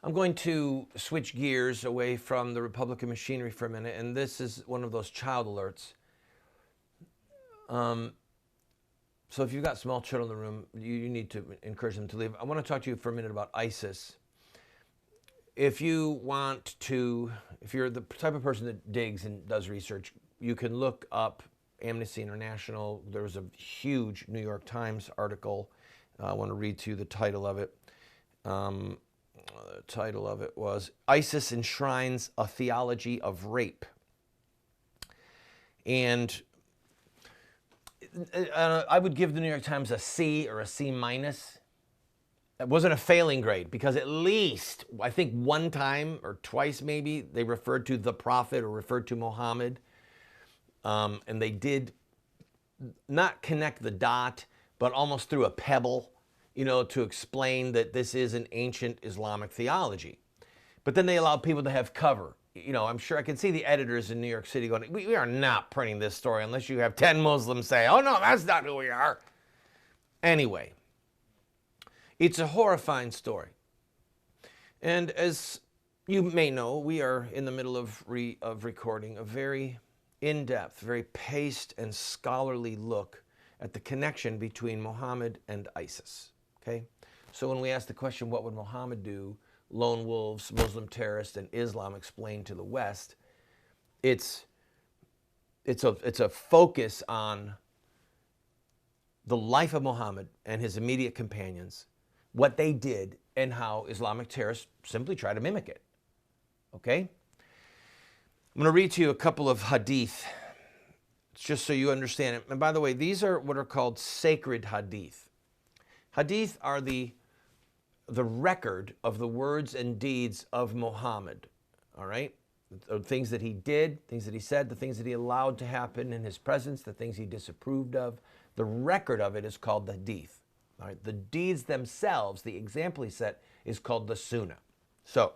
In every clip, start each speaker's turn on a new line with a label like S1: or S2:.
S1: I'm going to switch gears away from the Republican machinery for a minute, and this is one of those child alerts. So if you've got small children in the room, you need to encourage them to leave. I want to talk to you for a minute about ISIS. If you want to, if you're the type of person that digs and does research, you can look up Amnesty International. There was a huge New York Times article. I want to read to you the title of it. The title of it was ISIS Enshrines a Theology of Rape. And I would give the New York Times a C or a C minus. It wasn't a failing grade because at least, I think one time or twice maybe, they referred to the prophet or referred to Muhammad. And they did not connect the dot, but almost threw a pebble, to explain that this is an ancient Islamic theology. But then they allowed people to have cover. I'm sure I can see the editors in New York City going, we are not printing this story unless you have 10 Muslims say, oh no, that's not who we are. Anyway, it's a horrifying story. And as you may know, we are in the middle of recording a very in-depth, very paced and scholarly look at the connection between Muhammad and ISIS. Okay? So when we ask the question, what would Muhammad do? Lone wolves, Muslim terrorists, and Islam explained to the West, it's a focus on the life of Muhammad and his immediate companions, what they did, and how Islamic terrorists simply try to mimic it. Okay? I'm going to read to you a couple of hadith, just so you understand it. And by the way, these are what are called sacred hadith. Hadith are the record of the words and deeds of Muhammad, all right? The things that he did, things that he said, the things that he allowed to happen in his presence, the things he disapproved of. The record of it is called the hadith. All right? The deeds themselves, the example he set, is called the sunnah. So,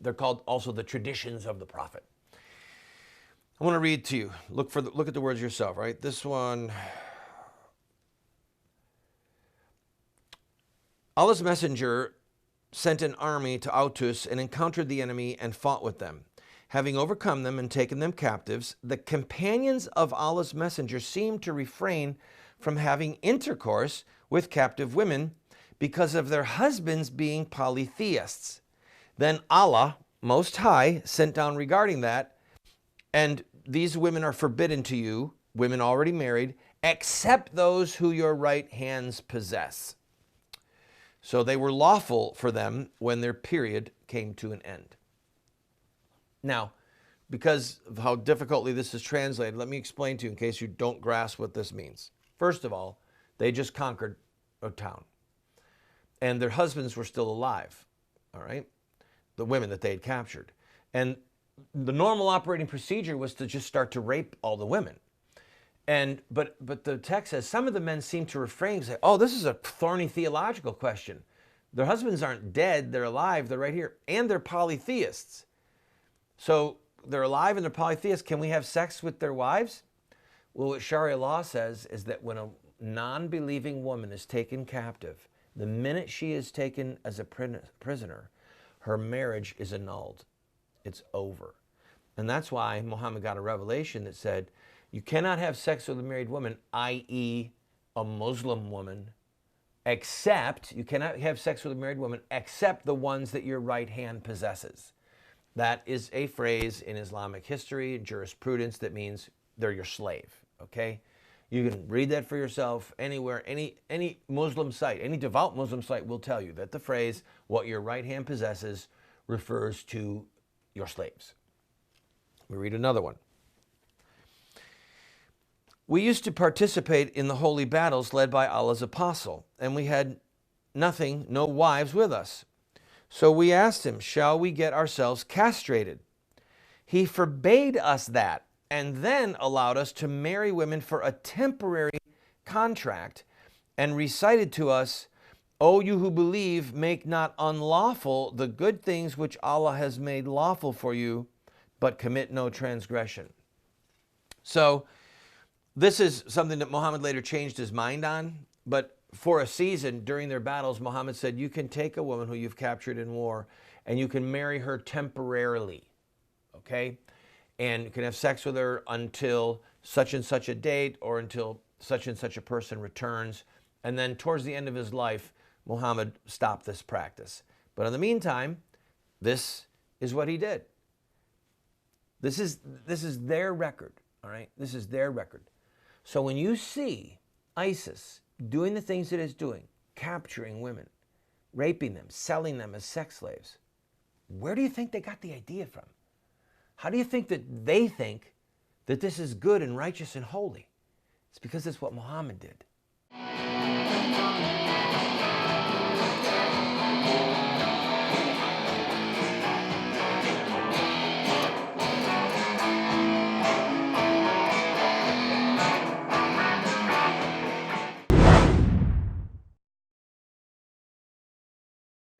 S1: they're called also the traditions of the prophet. I want to read to you. Look at the words yourself, right? This one. Allah's messenger sent an army to Autus and encountered the enemy and fought with them. Having overcome them and taken them captives, the companions of Allah's messenger seemed to refrain from having intercourse with captive women because of their husbands being polytheists. Then Allah, Most High, sent down regarding that, and these women are forbidden to you, women already married, except those who your right hands possess. So they were lawful for them when their period came to an end. Now, because of how difficultly this is translated, let me explain to you in case you don't grasp what this means. First of all, they just conquered a town, and their husbands were still alive, all right? The women that they had captured. And the normal operating procedure was to just start to rape all the women. But the text says some of the men seem to refrain and say, oh, this is a thorny theological question. Their husbands aren't dead, they're alive, they're right here, and they're polytheists. So they're alive and they're polytheists. Can we have sex with their wives? Well, what Sharia law says is that when a non-believing woman is taken captive, the minute she is taken as a prisoner, her marriage is annulled. It's over. And that's why Muhammad got a revelation that said, you cannot have sex with a married woman, i.e. a Muslim woman, you cannot have sex with a married woman except the ones that your right hand possesses. That is a phrase in Islamic history and jurisprudence that means they're your slave, okay? You can read that for yourself anywhere, any Muslim site, any devout Muslim site will tell you that the phrase, what your right hand possesses, refers to your slaves. Let me read another one. We used to participate in the holy battles led by Allah's apostle, and we had no wives with us. So we asked him, shall we get ourselves castrated? He forbade us that, and then allowed us to marry women for a temporary contract, and recited to us, O you who believe, make not unlawful the good things which Allah has made lawful for you, but commit no transgression. So, this is something that Muhammad later changed his mind on, but for a season during their battles, Muhammad said, you can take a woman who you've captured in war and you can marry her temporarily, okay? And you can have sex with her until such and such a date or until such and such a person returns. And then towards the end of his life, Muhammad stopped this practice. But in the meantime, this is what he did. This is their record, all right? This is their record. So when you see ISIS doing the things it is doing, capturing women, raping them, selling them as sex slaves, where do you think they got the idea from? How do you think that they think that this is good and righteous and holy? It's because it's what Muhammad did.